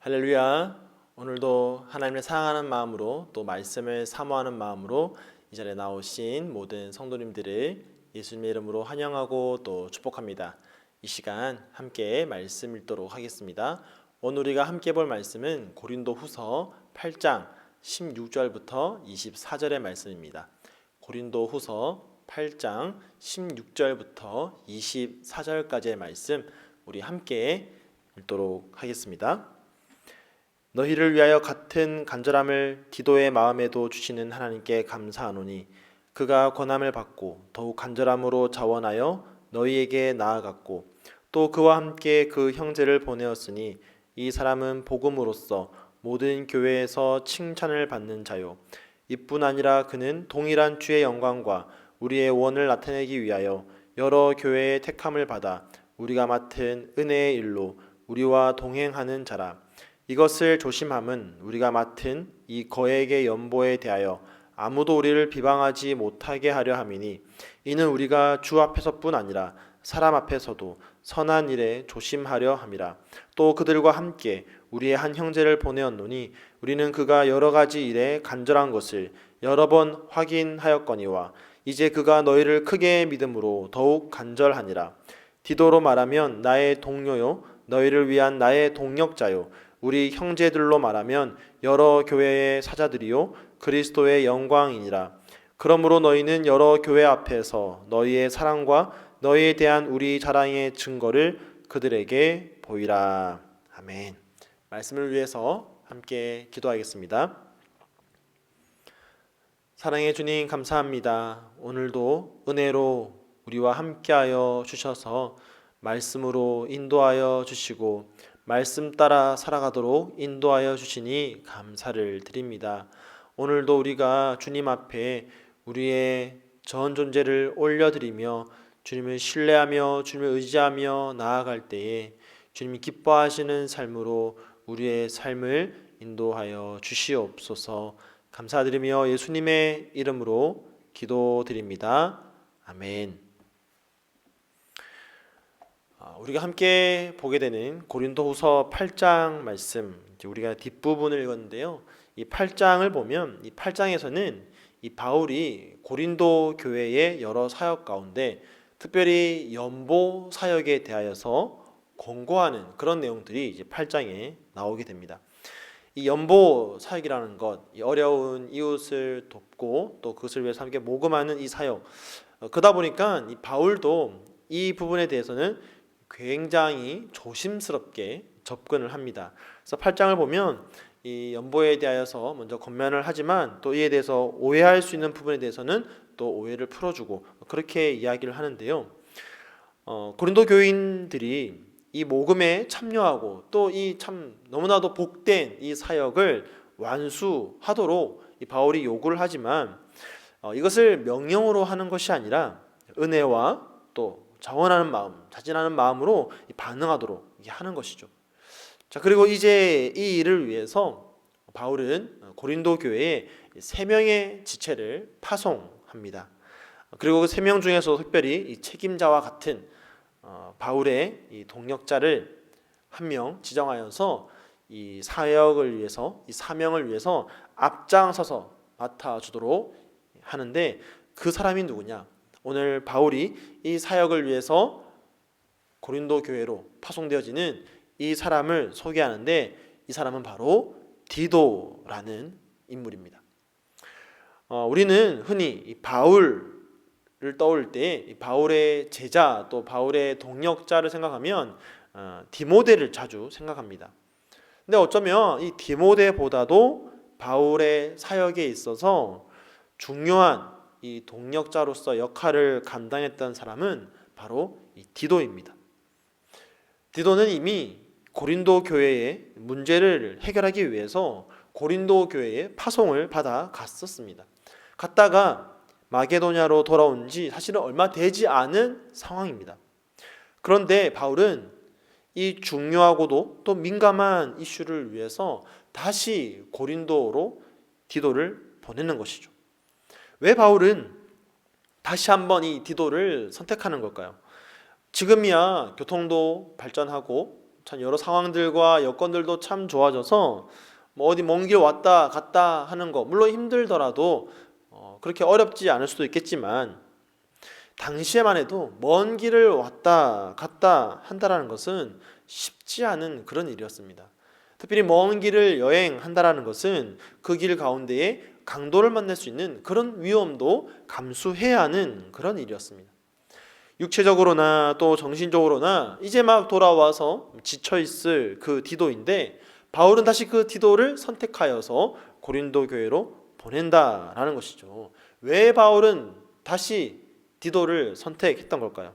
할렐루야. 오늘도 하나님을 사랑하는 마음으로 또 말씀을 사모하는 마음으로 이 자리에 나오신 모든 성도님들을 예수님의 이름으로 환영하고 또 축복합니다. 이 시간 함께 말씀 읽도록 하겠습니다. 오늘 우리가 함께 볼 말씀은 고린도후서 8장 16절부터 24절의 말씀입니다. 고린도후서 8장 16절부터 24절까지의 말씀 우리 함께 읽도록 하겠습니다. 너희를 위하여 같은 간절함을 디도의 마음에도 주시는 하나님께 감사하노니 그가 권함을 받고 더욱 간절함으로 자원하여 너희에게 나아갔고 또 그와 함께 그 형제를 보내었으니 이 사람은 복음으로써 모든 교회에서 칭찬을 받는 자요 이뿐 아니라 그는 동일한 주의 영광과 우리의 원을 나타내기 위하여 여러 교회의 택함을 받아 우리가 맡은 은혜의 일로 우리와 동행하는 자라. 이것을 조심함은 우리가 맡은 이 거액의 연보에 대하여 아무도 우리를 비방하지 못하게 하려 함이니 이는 우리가 주 앞에서뿐 아니라 사람 앞에서도 선한 일에 조심하려 함이라. 또 그들과 함께 우리의 한 형제를 보내었노니 우리는 그가 여러 가지 일에 간절한 것을 여러 번 확인하였거니와 이제 그가 너희를 크게 믿음으로 더욱 간절하니라. 디도로 말하면 나의 동료요 너희를 위한 나의 동역자요 우리 형제들로 말하면 여러 교회의 사자들이요 그리스도의 영광이니라. 그러므로 너희는 여러 교회 앞에서 너희의 사랑과 너희에 대한 우리 자랑의 증거를 그들에게 보이라. 아멘. 말씀을 위해서 함께 기도하겠습니다. 사랑의 주님 감사합니다. 오늘도 은혜로 우리와 함께하여 주셔서 말씀으로 인도하여 주시고 말씀 따라 살아가도록 인도하여 주시니 감사를 드립니다. 오늘도 우리가 주님 앞에 우리의 전 존재를 올려드리며 주님을 신뢰하며 주님을 의지하며 나아갈 때에 주님이 기뻐하시는 삶으로 우리의 삶을 인도하여 주시옵소서. 감사드리며 예수님의 이름으로 기도드립니다. 아멘. 우리가 함께 보게 되는 고린도후서 8장 말씀, 우리가 뒷부분을 읽었는데요. 이 8장을 보면 이 8장에서는 이 바울이 고린도 교회의 여러 사역 가운데 특별히 연보 사역에 대하여서 권고하는 그런 내용들이 이제 8장에 나오게 됩니다. 이 연보 사역이라는 것, 이 어려운 이웃을 돕고 또 그것을 위해서 함께 모금하는 이 사역, 그러다 보니까 이 바울도 이 부분에 대해서는 굉장히 조심스럽게 접근을 합니다. 그래서 8장을 보면 이 연보에 대하여서 먼저 권면을 하지만 또 이에 대해서 오해할 수 있는 부분에 대해서는 또 오해를 풀어주고 그렇게 이야기를 하는데요. 고린도 교인들이 이 모금에 참여하고 또 이 참 너무나도 복된 이 사역을 완수하도록 이 바울이 요구를 하지만 이것을 명령으로 하는 것이 아니라 은혜와 또 자원하는 마음, 자진하는 마음으로 반응하도록 하는 것이죠. 자, 그리고 이제 이 일을 위해서 바울은 고린도 교회에 3명의 지체를 파송합니다. 그리고 그 3명 중에서 특별히 이 책임자와 같은 바울의 이 동역자를 한 명 지정하여서 이 사역을 위해서, 이 사명을 위해서 앞장서서 맡아주도록 하는데 그 사람이 누구냐? 오늘 바울이 이 사역을 위해서 고린도 교회로 파송되어지는 이 사람을 소개하는데 이 사람은 바로 디도라는 인물입니다. 우리는 흔히 이 바울을 떠올 때 바울의 제자 또 바울의 동역자를 생각하면 디모데를 자주 생각합니다. 근데 어쩌면 이 디모데보다도 바울의 사역에 있어서 중요한 이 동역자로서 역할을 감당했던 사람은 바로 이 디도입니다. 디도는 이미 고린도 교회의 문제를 해결하기 위해서 고린도 교회에 파송을 받아 갔었습니다. 갔다가 마게도냐로 돌아온 지 사실은 얼마 되지 않은 상황입니다. 그런데 바울은 이 중요하고도 또 민감한 이슈를 위해서 다시 고린도로 디도를 보내는 것이죠. 왜 바울은 다시 한번 이 디도를 선택하는 걸까요? 지금이야 교통도 발전하고 참 여러 상황들과 여건들도 참 좋아져서 뭐 어디 먼 길 왔다 갔다 하는 거 물론 힘들더라도 그렇게 어렵지 않을 수도 있겠지만 당시에만 해도 먼 길을 왔다 갔다 한다라는 것은 쉽지 않은 그런 일이었습니다. 특별히 먼 길을 여행한다라는 것은 그 길 가운데에 강도를 만날 수 있는 그런 위험도 감수해야 하는 그런 일이었습니다. 육체적으로나 또 정신적으로나 이제 막 돌아와서 지쳐있을 그 디도인데 바울은 다시 그 디도를 선택하여서 고린도 교회로 보낸다라는 것이죠. 왜 바울은 다시 디도를 선택했던 걸까요?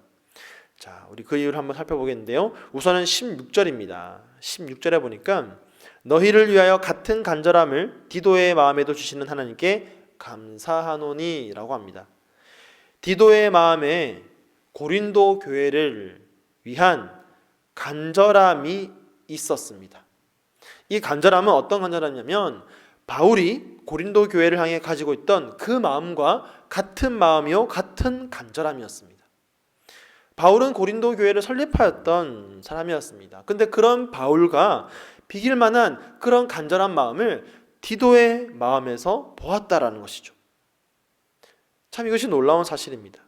자, 우리 그 이유를 한번 살펴보겠는데요. 우선은 16절입니다. 16절에 보니까 너희를 위하여 같은 간절함을 디도의 마음에도 주시는 하나님께 감사하노니 라고 합니다. 디도의 마음에 고린도 교회를 위한 간절함이 있었습니다. 이 간절함은 어떤 간절함이냐면 바울이 고린도 교회를 향해 가지고 있던 그 마음과 같은 마음이요 같은 간절함이었습니다. 바울은 고린도 교회를 설립하였던 사람이었습니다. 근데 그런 바울과 비길 만한 그런 간절한 마음을 디도의 마음에서 보았다라는 것이죠. 참 이것이 놀라운 사실입니다.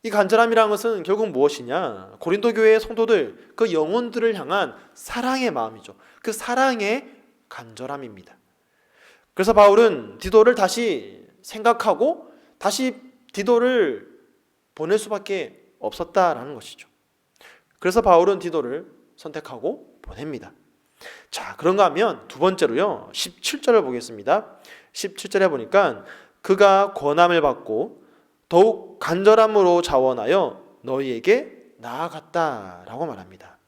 이 간절함이라는 것은 결국 무엇이냐? 고린도 교회의 성도들, 그 영혼들을 향한 사랑의 마음이죠. 그 사랑의 간절함입니다. 그래서 바울은 디도를 다시 생각하고 다시 디도를 보낼 수밖에 없었다라는 것이죠. 그래서 바울은 디도를 선택하고 보냅니다. 자, 그런가 하면 두 번째로요, 17절을 보겠습니다. 17절에 보니까 그가 권함을 받고 더욱 간절함으로 자원하여 너희에게 나아갔다라고 말합니다.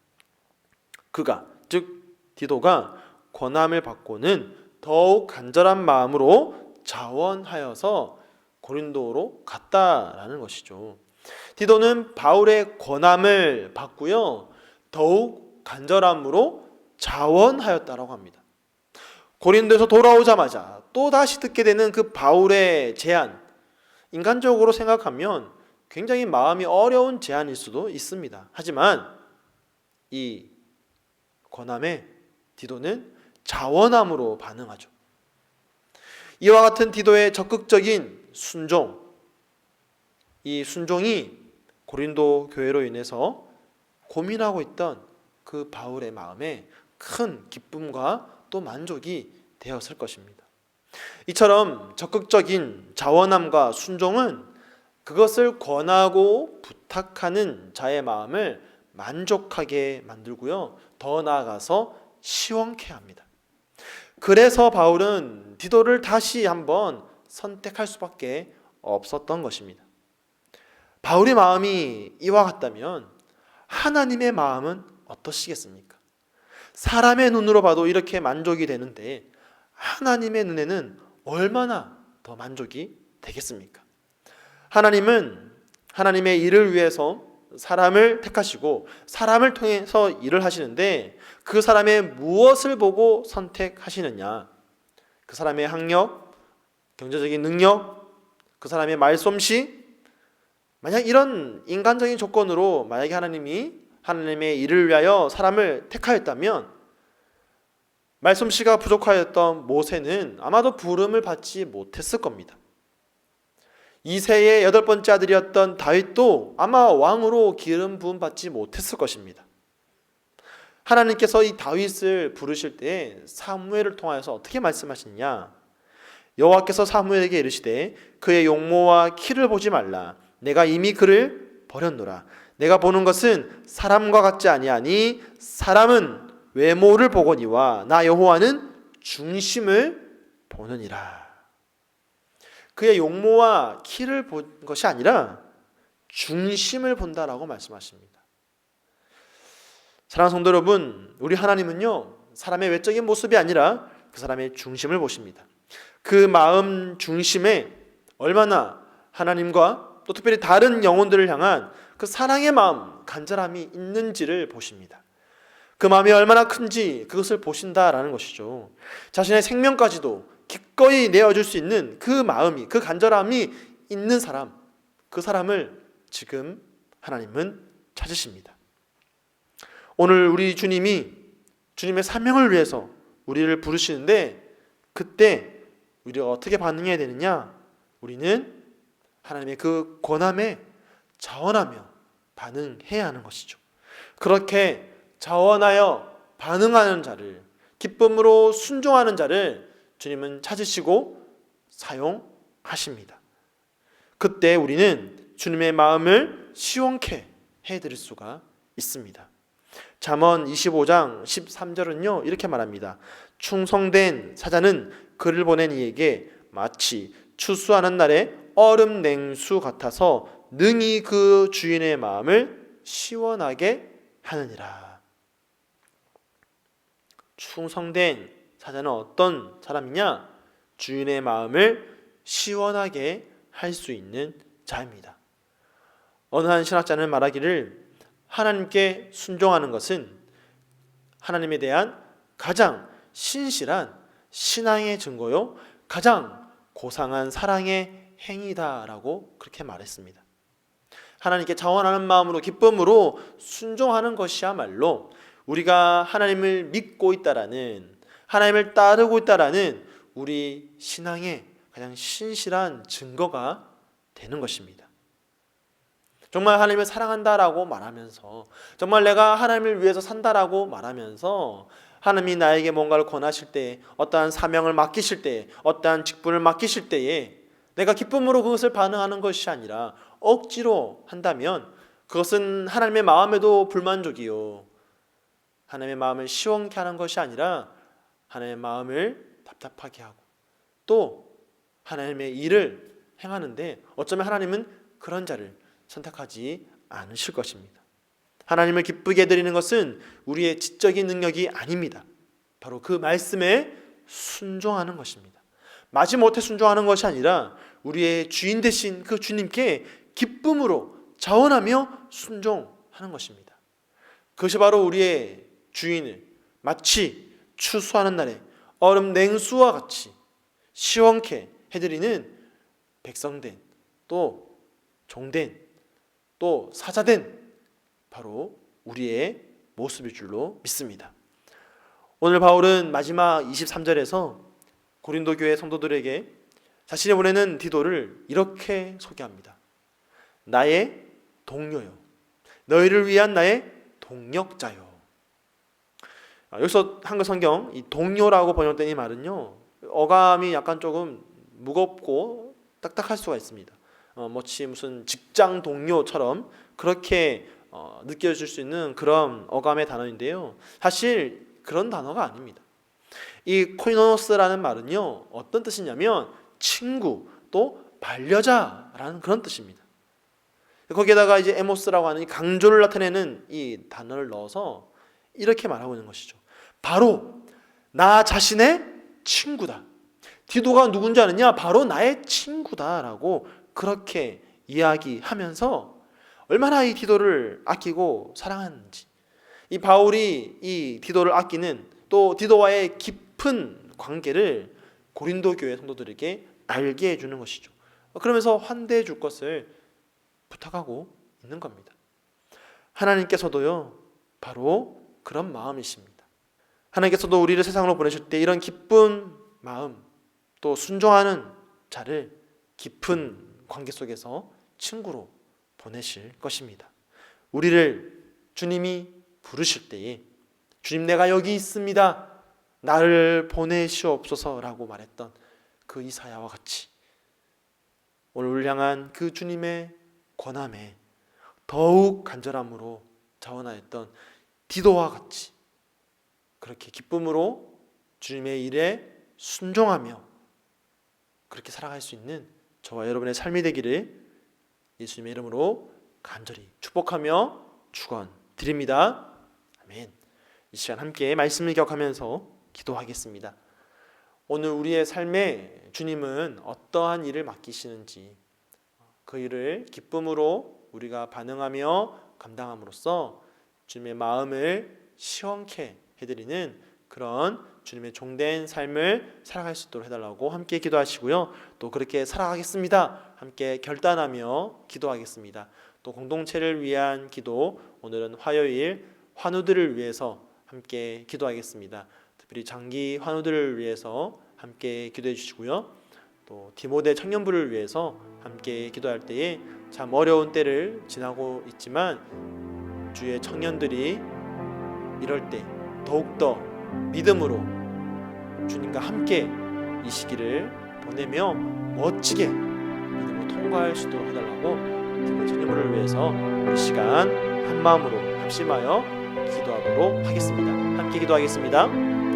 그가, 즉 디도가 권함을 받고는 더욱 간절한 마음으로 자원하여서 고린도로 갔다라는 것이죠. 디도는 바울의 권함을 받고요, 더욱 간절함으로 자원하였다라고 합니다. 고린도에서 돌아오자마자 또 다시 듣게 되는 그 바울의 제안, 인간적으로 생각하면 굉장히 마음이 어려운 제안일 수도 있습니다. 하지만 이 권함에 디도는 자원함으로 반응하죠. 이와 같은 디도의 적극적인 순종, 이 순종이 고린도 교회로 인해서 고민하고 있던 그 바울의 마음에 큰 기쁨과 또 만족이 되었을 것입니다. 이처럼 적극적인 자원함과 순종은 그것을 권하고 부탁하는 자의 마음을 만족하게 만들고요, 더 나아가서 시원케 합니다. 그래서 바울은 디도를 다시 한번 선택할 수밖에 없었던 것입니다. 바울의 마음이 이와 같다면 하나님의 마음은 어떠시겠습니까? 사람의 눈으로 봐도 이렇게 만족이 되는데 하나님의 눈에는 얼마나 더 만족이 되겠습니까? 하나님은 하나님의 일을 위해서 사람을 택하시고 사람을 통해서 일을 하시는데 그 사람의 무엇을 보고 선택하시느냐? 그 사람의 학력, 경제적인 능력, 그 사람의 말솜씨, 만약 이런 인간적인 조건으로 만약에 하나님이 하나님의 일을 위하여 사람을 택하였다면 말솜씨가 부족하였던 모세는 아마도 부름을 받지 못했을 겁니다. 이새의 8번째 아들이었던 다윗도 아마 왕으로 기름 부음 받지 못했을 것입니다. 하나님께서 이 다윗을 부르실 때 사무엘을 통하여서 어떻게 말씀하시느냐? 여호와께서 사무엘에게 이르시되 그의 용모와 키를 보지 말라. 내가 이미 그를 버렸노라. 내가 보는 것은 사람과 같지 아니하니 사람은 외모를 보거니와 나 여호와는 중심을 보느니라. 그의 용모와 키를 본 것이 아니라 중심을 본다라고 말씀하십니다. 사랑하는 성도 여러분, 우리 하나님은요, 사람의 외적인 모습이 아니라 그 사람의 중심을 보십니다. 그 마음 중심에 얼마나 하나님과 또 특별히 다른 영혼들을 향한 그 사랑의 마음, 간절함이 있는지를 보십니다. 그 마음이 얼마나 큰지 그것을 보신다라는 것이죠. 자신의 생명까지도 기꺼이 내어줄 수 있는 그 마음이, 그 간절함이 있는 사람, 그 사람을 지금 하나님은 찾으십니다. 오늘 우리 주님이 주님의 사명을 위해서 우리를 부르시는데 그때 우리가 어떻게 반응해야 되느냐? 우리는 하나님의 그 권함에 자원하며 반응해야 하는 것이죠. 그렇게 자원하여 반응하는 자를, 기쁨으로 순종하는 자를 주님은 찾으시고 사용하십니다. 그때 우리는 주님의 마음을 시원케 해드릴 수가 있습니다. 잠언 25장 13절은요 이렇게 말합니다. 충성된 사자는 그를 보낸 이에게 마치 추수하는 날에 얼음 냉수 같아서 능히 그 주인의 마음을 시원하게 하느니라. 충성된 사자는 어떤 사람이냐? 주인의 마음을 시원하게 할 수 있는 자입니다. 어느 한 신학자는 말하기를 하나님께 순종하는 것은 하나님에 대한 가장 신실한 신앙의 증거요 가장 고상한 사랑의 행위다라고 그렇게 말했습니다. 하나님께 자원하는 마음으로 기쁨으로 순종하는 것이야말로 우리가 하나님을 믿고 있다라는, 하나님을 따르고 있다라는 우리 신앙의 가장 신실한 증거가 되는 것입니다. 정말 하나님을 사랑한다라고 말하면서, 정말 내가 하나님을 위해서 산다라고 말하면서 하나님이 나에게 뭔가를 권하실 때, 어떠한 사명을 맡기실 때, 어떠한 직분을 맡기실 때에 내가 기쁨으로 그것을 반응하는 것이 아니라 억지로 한다면 그것은 하나님의 마음에도 불만족이요, 하나님의 마음을 시원케 하는 것이 아니라 하나님의 마음을 답답하게 하고 또 하나님의 일을 행하는데 어쩌면 하나님은 그런 자를 선택하지 않으실 것입니다. 하나님을 기쁘게 해드리는 것은 우리의 지적인 능력이 아닙니다. 바로 그 말씀에 순종하는 것입니다. 마지못해 순종하는 것이 아니라 우리의 주인 되신 그 주님께 기쁨으로 자원하며 순종하는 것입니다. 그것이 바로 우리의 주인을 마치 추수하는 날에 얼음 냉수와 같이 시원케 해드리는 백성된, 또 종된, 또 사자된 바로 우리의 모습일 줄로 믿습니다. 오늘 바울은 마지막 23절에서 고린도 교회 성도들에게 자신이 보내는 디도를 이렇게 소개합니다. 나의 동료요, 너희를 위한 나의 동력자요. 여기서 한글 성경 이 동료라고 번역된 이 말은요 어감이 약간 조금 무겁고 딱딱할 수가 있습니다. 마치 무슨 직장 동료처럼 그렇게 느껴질 수 있는 그런 어감의 단어인데요, 사실 그런 단어가 아닙니다. 이 코이노노스라는 말은요 어떤 뜻이냐면 친구, 또 반려자라는 그런 뜻입니다. 거기에다가 이제 에모스라고 하는 강조를 나타내는 이 단어를 넣어서 이렇게 말하고 있는 것이죠. 바로 나 자신의 친구다. 디도가 누군지 아느냐? 바로 나의 친구다라고 그렇게 이야기하면서 얼마나 이 디도를 아끼고 사랑하는지, 이 바울이 이 디도를 아끼는, 또 디도와의 깊은 관계를 고린도 교회 성도들에게 알게 해주는 것이죠. 그러면서 환대해 줄 것을 부탁하고 있는 겁니다. 하나님께서도요 바로 그런 마음이십니다. 하나님께서도 우리를 세상으로 보내실 때 이런 기쁜 마음, 또 순종하는 자를 깊은 관계 속에서 친구로 보내실 것입니다. 우리를 주님이 부르실 때에 주님 내가 여기 있습니다, 나를 보내시옵소서라고 말했던 그 이사야와 같이 오늘 우리를 향한 그 주님의 권함에 더욱 간절함으로 자원하였던 디도와 같이 그렇게 기쁨으로 주님의 일에 순종하며 그렇게 살아갈 수 있는 저와 여러분의 삶이 되기를 예수님의 이름으로 간절히 축복하며 축원드립니다. 아멘. 이 시간 함께 말씀을 기억하면서 기도하겠습니다. 오늘 우리의 삶에 주님은 어떠한 일을 맡기시는지 그 일을 기쁨으로 우리가 반응하며 감당함으로써 주님의 마음을 시원케 해드리는 그런 주님의 종된 삶을 살아갈 수 있도록 해달라고 함께 기도하시고요. 또 그렇게 살아가겠습니다, 함께 결단하며 기도하겠습니다. 또 공동체를 위한 기도, 오늘은 화요일 환우들을 위해서 함께 기도하겠습니다. 특별히 장기 환우들을 위해서 함께 기도해 주시고요. 또 디모데 청년부를 위해서 함께 기도할 때에 참 어려운 때를 지나고 있지만 주의 청년들이 이럴 때 더욱더 믿음으로 주님과 함께 이 시기를 보내며 멋지게 믿음으로 통과할 수 있도록 해달라고 디모데 청년부를 위해서 이 시간 한 마음으로 합심하여 기도하도록 하겠습니다. 함께 기도하겠습니다.